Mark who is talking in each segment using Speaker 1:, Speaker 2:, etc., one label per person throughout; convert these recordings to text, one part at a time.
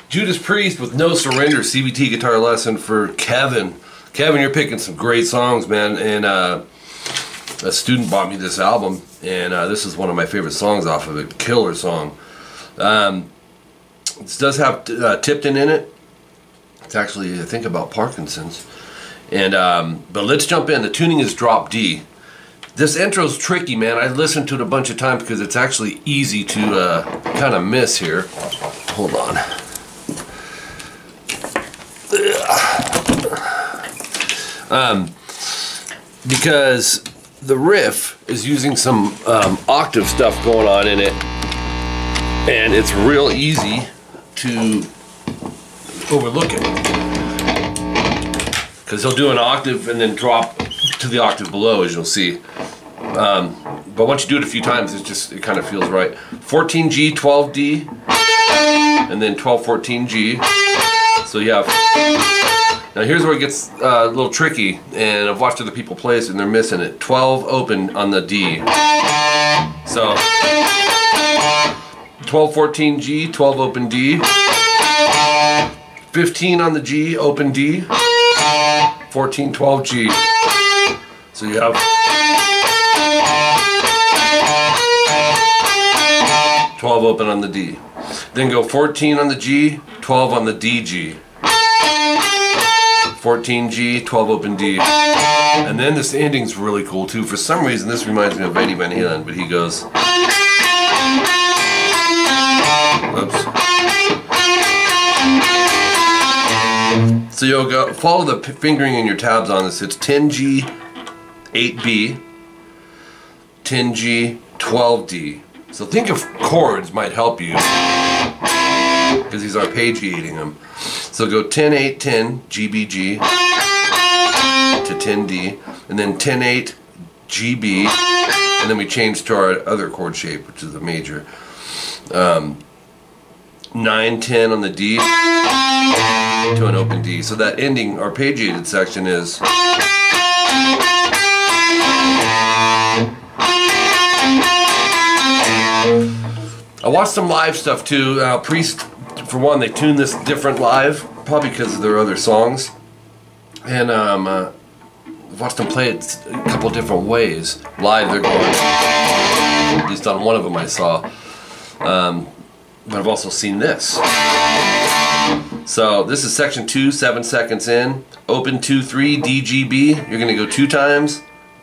Speaker 1: Judas Priest with No Surrender, CVT guitar lesson for Kevin. Kevin, you're picking some great songs, man. And a student bought me this album, and this is one of my favorite songs off of it. Killer song. This does have Tipton in it. It's actually, I think, about Parkinson's. And but let's jump in. The tuning is drop D. This intro's tricky, man. I listened to it a bunch of times because it's actually easy to kind of miss here. Hold on. Because the riff is using some octave stuff going on in it, and it's real easy to overlook it, because he'll do an octave and then drop to the octave below, as you'll see. But once you do it a few times, it kind of feels right. 14G, 12D, and then 12, 14G. So you have. Now here's where it gets a little tricky, and I've watched other people play this and they're missing it. 12 open on the D. So 12, 14G, 12 open D. 15 on the G, open D. 14, 12G. So you have 12 open on the D. Then go 14 on the G, 12 on the DG. 14G, 12 open D. And then this ending's really cool too. For some reason this reminds me of Eddie Van Halen, but he goes, oops. So you'll go follow the fingering in your tabs on this. It's 10G, 8B, 10G, 12D. So think of chords might help you, because he's arpeggiating them. So go 10, 8, 10, GBG to 10D, and then 10, 8, GB, and then we change to our other chord shape, which is the major. 9, 10 on the D to an open D. So that ending arpeggiated section is. I watched some live stuff too. Priest, for one, they tune this different live, probably because of their other songs. And I've watched them play it a couple different ways. Live, they're going, at least on one of them I saw. But I've also seen this. So this is section 2, 7 seconds in. Open 2, 3, DGB. You're going to go 2 times,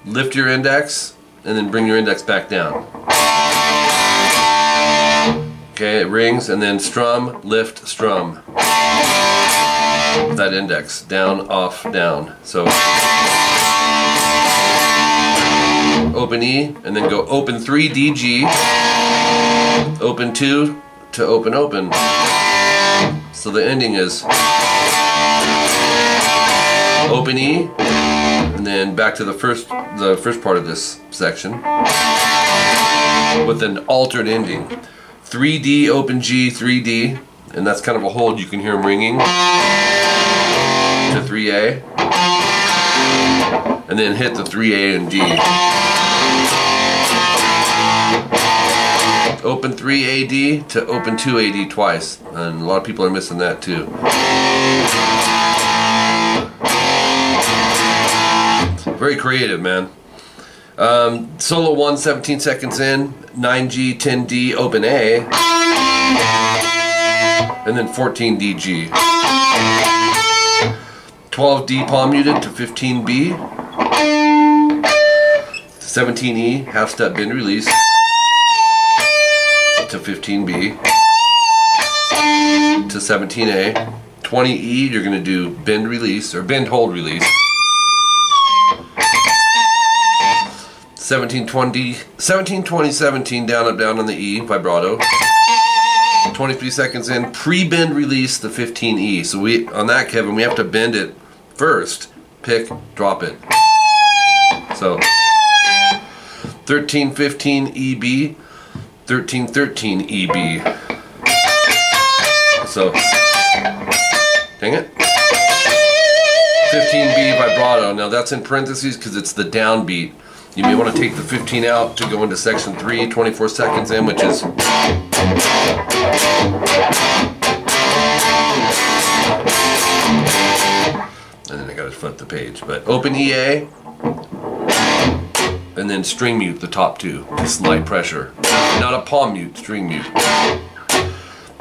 Speaker 1: lift your index, and then bring your index back down. Okay, it rings, and then strum, lift, strum. With that index, down, off, down. So open E, and then go open 3, DG, open 2 to open, open. So the ending is open E, and then back to the first part of this section with an altered ending. 3D, open G, 3D, and that's kind of a hold. You can hear them ringing to 3A, and then hit the 3A and D. Open 3AD to open 2AD twice, and a lot of people are missing that too. Very creative, man. Solo 1, 17 seconds in, 9G, 10D, open A, and then 14DG. 12D palm muted to 15B, 17E, half step bend release to 15B, to 17A, 20E, you're going to do bend release, or bend hold release. 17, 20, 17, down, up, down on the E, vibrato. 23 seconds in, pre-bend release the 15E. So we, on that, Kevin, we have to bend it first, pick, drop it. So 13, 15, EB, 13, 13, EB. So, dang it. 15B vibrato. Now that's in parentheses because it's the downbeat. You may want to take the 15 out to go into section 3, 24 seconds in, which is... And then I gotta flip the page. But open EA, and then string mute the top two. Slight pressure. Not a palm mute, string mute.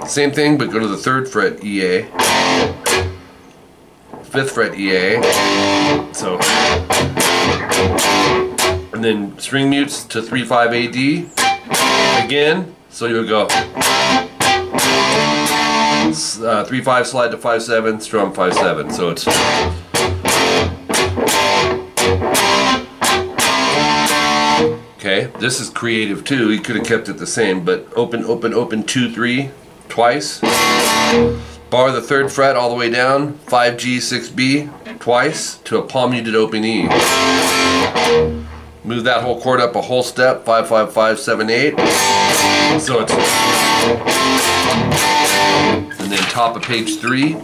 Speaker 1: Same thing, but go to the 3rd fret EA, 5th fret EA. So, and then string mutes to 3/5 AD again. So you'll go 3/5 slide to 5/7, strum 5/7. So it's okay. This is creative too. You could have kept it the same, but open 2/3 twice. Bar the 3rd fret all the way down, 5G 6B twice to a palm muted open E. Move that whole chord up a whole step, 5/5 7 8. So it's, and then top of page 3,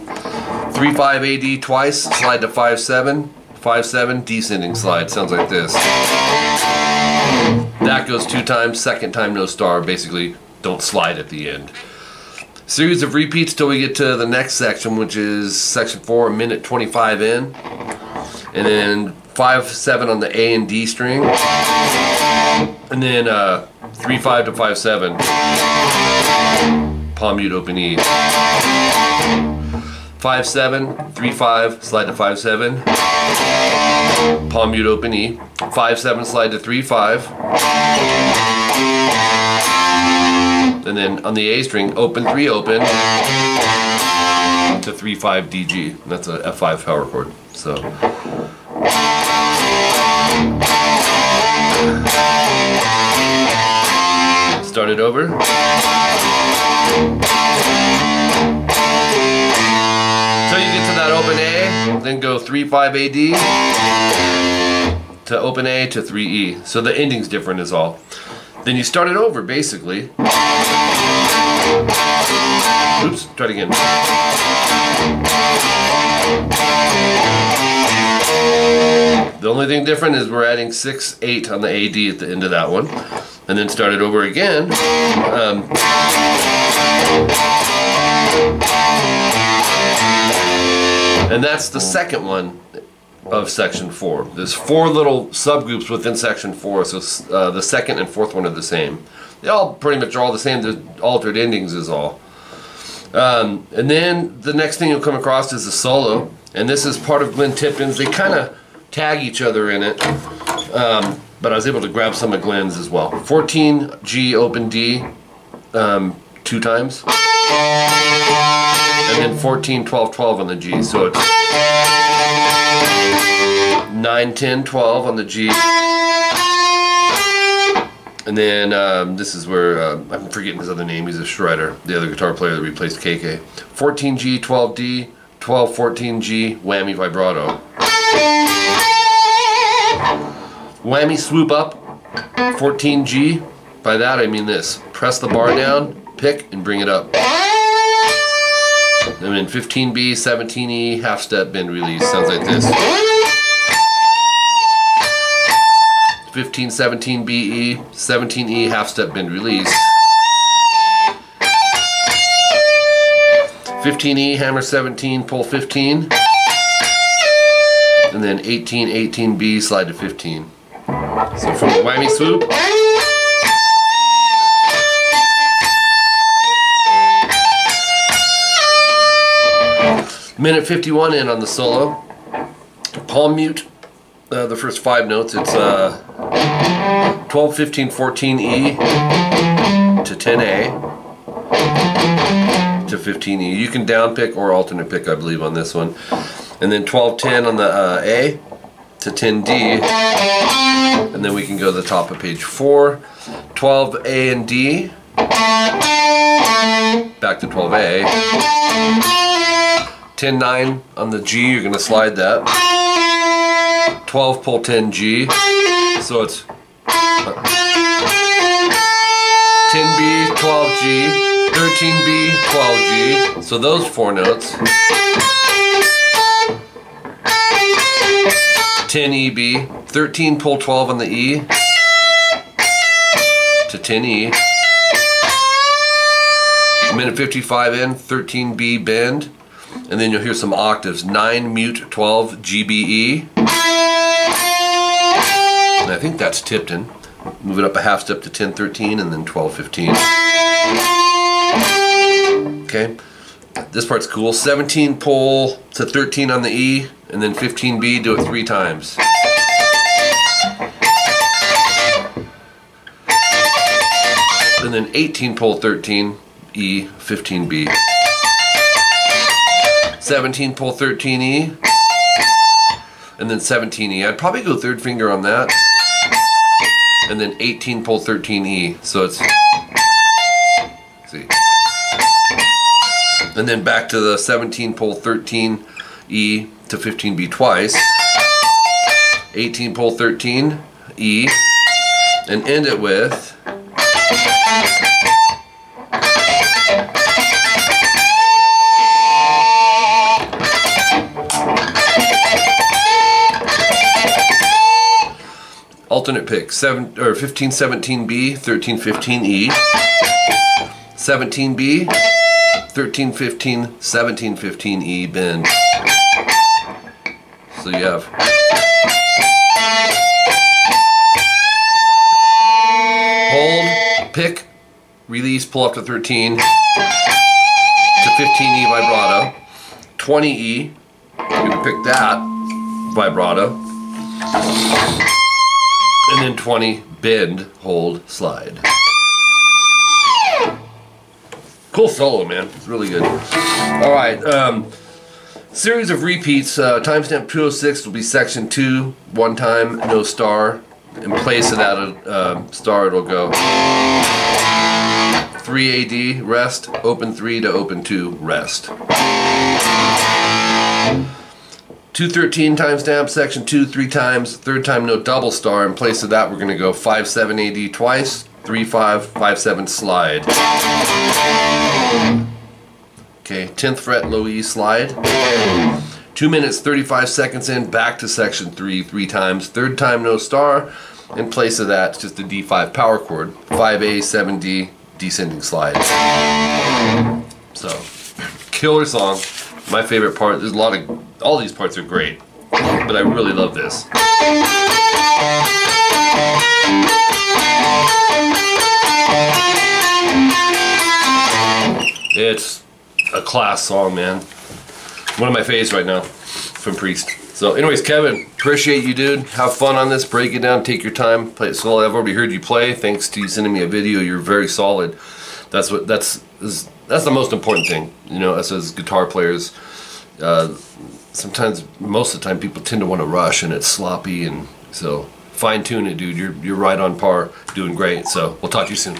Speaker 1: 3/5 AD twice, slide to 5/7, 5/7 descending slide. Sounds like this. That goes 2 times, 2nd time no star. Basically, don't slide at the end. Series of repeats till we get to the next section, which is section 4, 1:25 in, and then 5/7 on the A and D string, and then 3/5 to 5/7 palm mute open E, 5/7 3/5 slide to 5/7 palm mute open E, 5/7 slide to 3/5. And then on the A string, open 3 open to 3/5 DG. That's a F5 power chord. So start it over. So you get to that open A, then go 3/5 AD to open A to 3E. So the ending's different is all. Then you start it over basically. Oops, try it again. The only thing different is we're adding 6 8 on the AD at the end of that one. And then start it over again. And that's the second one of section 4. There's 4 little subgroups within section 4, so the 2nd and 4th one are the same. They all pretty much are all the same. There's altered endings is all. And then the next thing you'll come across is a solo, and this is part of Glenn Tipton's. They kind of tag each other in it, but I was able to grab some of Glenn's as well. 14 G open D 2 times, and then 14 12 12 on the G. So it's 9 10 12 on the G. And then this is where, I'm forgetting his other name, he's a shredder, the other guitar player that replaced KK. 14G, 12D, 12, 14G, whammy vibrato. Whammy swoop up, 14G. By that I mean this. Press the bar down, pick, and bring it up. And then 15B, 17E, half step bend release. Sounds like this. 15, 17 BE, 17E, half step bend release. 15E, hammer 17, pull 15. And then 18, 18B, slide to 15. So from the whammy swoop. Minute 51 in on the solo. Palm mute. The first 5 notes, it's 12, 15, 14E to 10A to 15E. You can down pick or alternate pick, I believe, on this one. And then 12, 10 on the A to 10D. And then we can go to the top of page 4. 12 A and D. Back to 12A. 10, 9 on the G, you're going to slide that. 12 pull 10 G, so it's 10B, 12G, 13B, 12G, so those 4 notes. 10 E B, 13 pull 12 on the E to 10 E. Minute 55 in, 13 B bend, and then you'll hear some octaves. 9 mute 12 GBE, and I think that's Tipton. Move it up a half step to 10-13 and then 12-15. Okay, this part's cool. 17 pull to 13 on the E, and then 15 B, do it 3 times. And then 18 pull 13 E, 15 B. 17 pull 13 E, and then 17 E. I'd probably go third finger on that. And then 18 pull 13 E. So it's, see. And then back to the 17 pull 13 E to 15 B twice. 18 pull 13 E, and end it with alternate pick. 15 17 B, 13 15 E, 17 B, 13 15 17 15 E bend. So you have hold, pick, release, pull up to 13 to 15 E vibrato, 20 E, you're going to pick that vibrato, and then 20 bend, hold, slide. Cool solo, man. It's really good. Alright, series of repeats. Timestamp 206 will be section 2, 1 time, no star. In place of that star, it'll go 3 AD, rest, open 3 to open 2, rest. 213 timestamp, section 2, 3 times, third time no double star. In place of that, we're going to go 5-7 AD twice, 3-5, 5-7 slide. Okay, 10th fret low E slide. 2 minutes 35 seconds in, back to section 3, 3 times, third time no star. In place of that, it's just a D5 power chord, 5A, 7D, descending slide. So, killer song. My favorite part. There's a lot of, all these parts are great, but I really love this. It's a class song, man. One of my faves right now from Priest. So anyways, Kevin, appreciate you, dude. Have fun on this. Break it down. Take your time. Play it slowly. I've already heard you play. Thanks to you sending me a video. You're very solid. That's the most important thing. You know, us as guitar players, sometimes, most of the time, people tend to want to rush and it's sloppy, and so fine tune it, dude. You're right on par, doing great. So we'll talk to you soon.